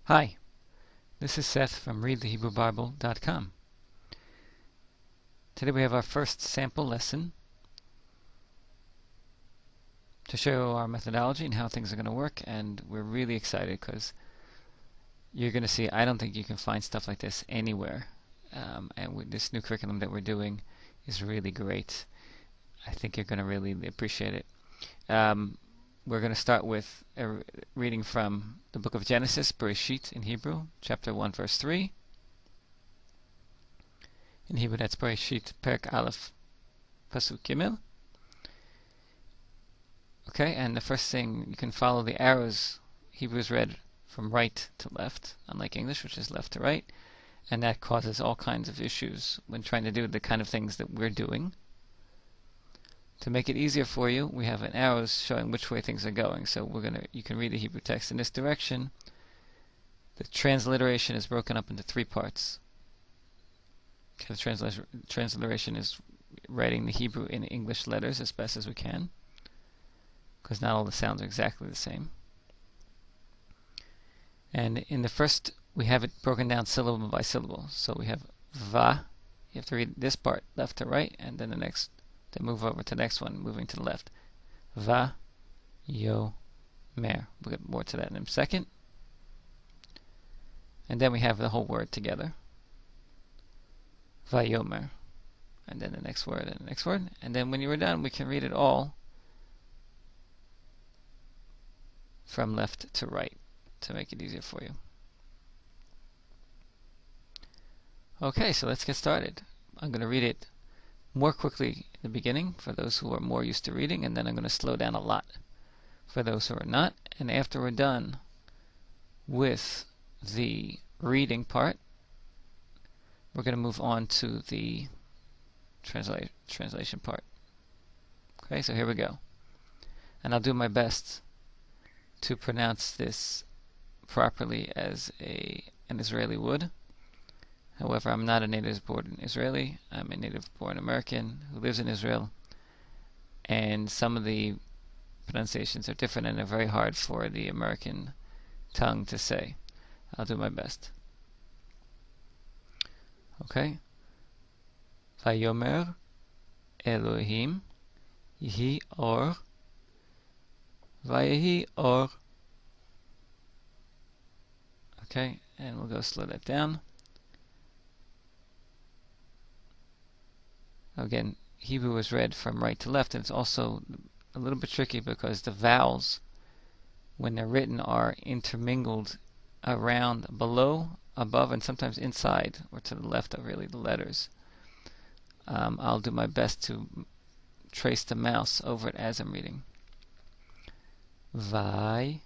Hi, this is Seth from ReadTheHebrewBible.com. Today we have our first sample lesson to show our methodology and how things are going to work, and we're really excited because you're going to see I don't think you can find stuff like this anywhere, and with this new curriculum that we're doing is really great. I think you're going to really appreciate it. We're going to start with a reading from the book of Genesis, Bereshit in Hebrew, chapter 1, verse 3. In Hebrew, that's Bereshit, Perek Aleph, Pasuk Gimel. Okay, and the first thing, you can follow the arrows. Hebrew is read from right to left, unlike English, which is left to right. And that causes all kinds of issues when trying to do the kind of things that we're doing. To make it easier for you, we have an arrows showing which way things are going. So you can read the Hebrew text in this direction. The transliteration is broken up into three parts. Okay, the transliteration is writing the Hebrew in English letters as best as we can, because not all the sounds are exactly the same. And in the first, we have it broken down syllable by syllable. So we have va. You have to read this part left to right, and then then move over to the next one, moving to the left. Va, yo, mer. We'll get more to that in a second. And then we have the whole word together. Vayomer. And then the next word and the next word. And then when you were done, we can read it all from left to right to make it easier for you. Okay, so let's get started. I'm going to read it more quickly in the beginning for those who are more used to reading, and then I'm going to slow down a lot for those who are not. And after we're done with the reading part, we're going to move on to the translation part. Okay, so here we go. And I'll do my best to pronounce this properly as an Israeli would. However, I'm not a native-born Israeli. I'm a native-born American who lives in Israel. And some of the pronunciations are different and are very hard for the American tongue to say. I'll do my best. Okay. Vayomer Elohim Yehi Or Vayehi Or. Okay, and we'll go slow that down. Again, Hebrew is read from right to left, and it's also a little bit tricky because the vowels, when they're written, are intermingled around, below, above, and sometimes inside or to the left of really the letters. I'll do my best to trace the mouse over it as I'm reading. Va,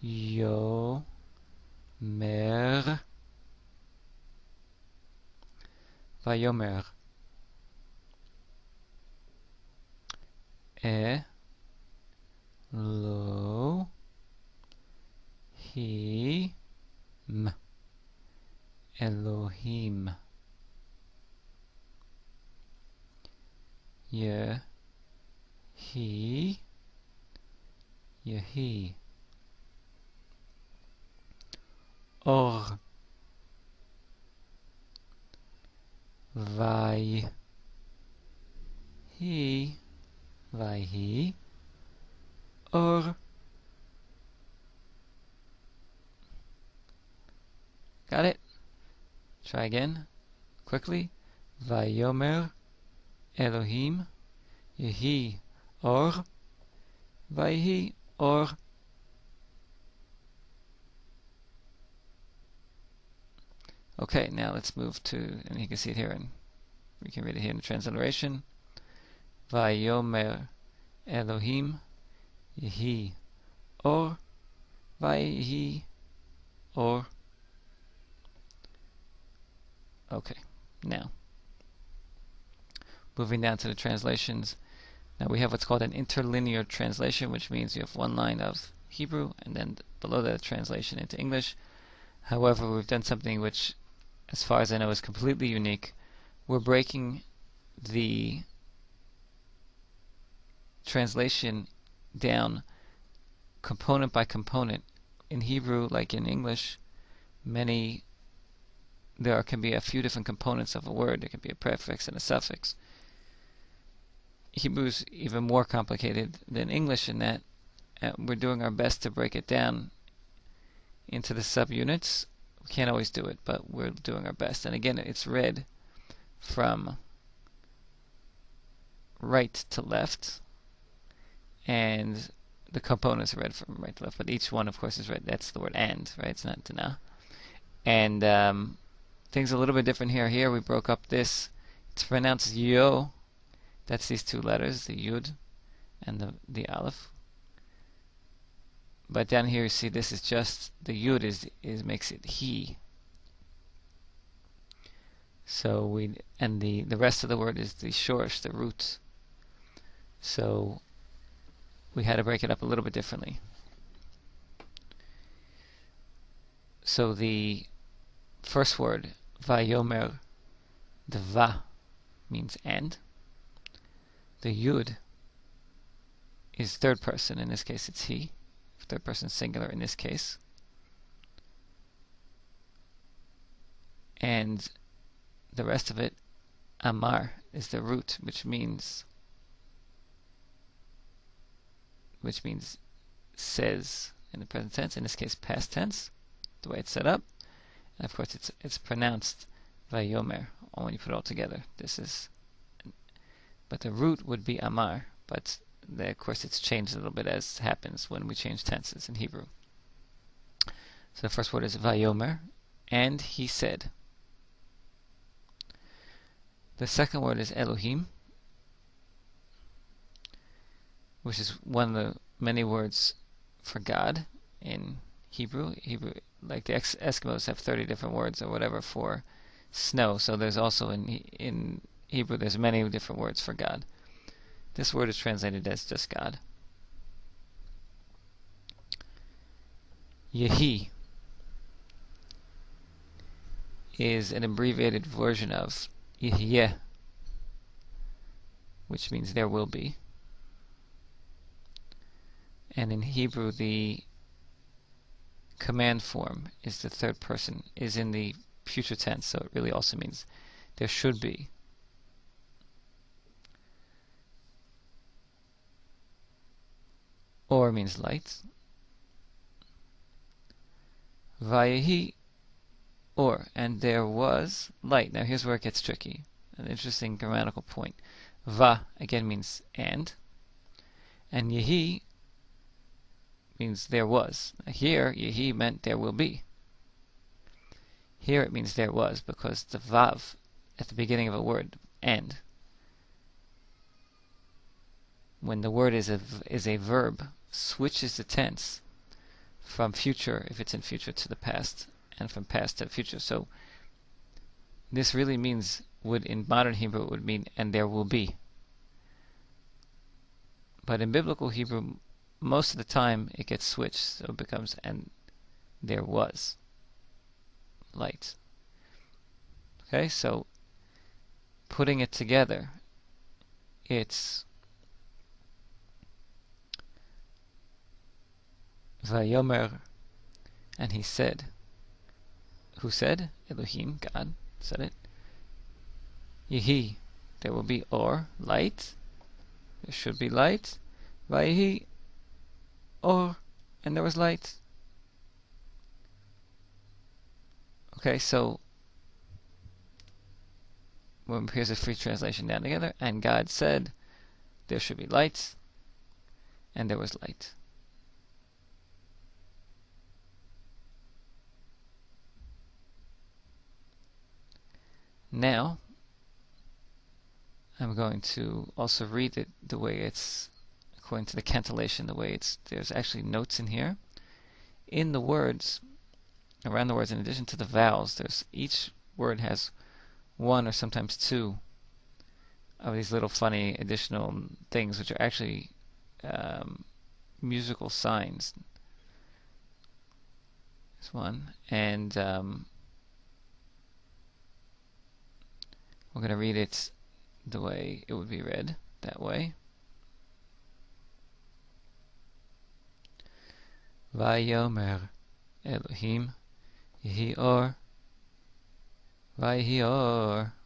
yo, mer, vayomer, Elohim, Yehi, Or, Vayhi, Or. Got it? Try again, quickly. Vayomer Elohim Yehi Or Vayhi Or. Okay, now let's move to, and you can see it here, and we can read it here in the transliteration. Vayomer Elohim Yehi Or Vayhi Or. Okay, now moving down to the translations. Now we have what's called an interlinear translation, which means you have one line of Hebrew and then below that a translation into English. However, we've done something which, as far as I know, is completely unique. We're breaking the translation down component by component. In Hebrew, like in English, there can be a few different components of a word. There can be a prefix and a suffix. Hebrew's even more complicated than English in that we're doing our best to break it down into the subunits. We can't always do it, but we're doing our best. And again, it's read from right to left, and the components are read from right to left, but each one, of course, is read. That's the word and, right? It's not dana. And things are a little bit different here. Here we broke up this. It's pronounced yo. That's these two letters, the yud and the aleph. But down here you see this is just the yud makes it he. So the rest of the word is the shorsh, the root. So we had to break it up a little bit differently. So the first word, vayomer, the va means and. The yud is third person. In this case, it's he. Third person singular in this case. And the rest of it, amar, is the root, which means says in the present tense. In this case, past tense, the way it's set up. And of course, it's pronounced vayomer when you put it all together. But the root would be amar, but of course it's changed a little bit as happens when we change tenses in Hebrew. So the first word is vayomer, and he said. The second word is Elohim, which is one of the many words for God in Hebrew. Like the Eskimos have 30 different words or whatever for snow, so there's also in Hebrew there's many different words for God. This word is translated as just God. Yehi is an abbreviated version of Yehyeh, which means there will be. And in Hebrew, the command form is the third person, is in the future tense, so it really also means there should be. Or means light. Vayehi, or, and there was light. Now here's where it gets tricky. An interesting grammatical point. Va, again, means and yehi means there was. Now here, yehi meant there will be. Here it means there was, because the vav at the beginning of a word, and, when the word is a verb, switches the tense from future, if it's in future, to the past, and from past to future. So this really means, in modern Hebrew it would mean, and there will be. But in biblical Hebrew, most of the time it gets switched, so it becomes, and there was light. Okay, so putting it together, it's Vayomer, and he said. Who said? Elohim, God, said it. Yehi, there will be or, light. There should be light. Vayehi, or, and there was light. Okay, so here's a free translation down together. And God said, there should be light, and there was light. Now, I'm going to also read it the way it's, according to the cantillation, the way there's actually notes in here. In the words, around the words, in addition to the vowels, each word has one or sometimes two of these little funny additional things, which are actually musical signs. This one, and we're going to read it the way it would be read, that way. Vayomer Elohim Yehi Or Vayhi Or.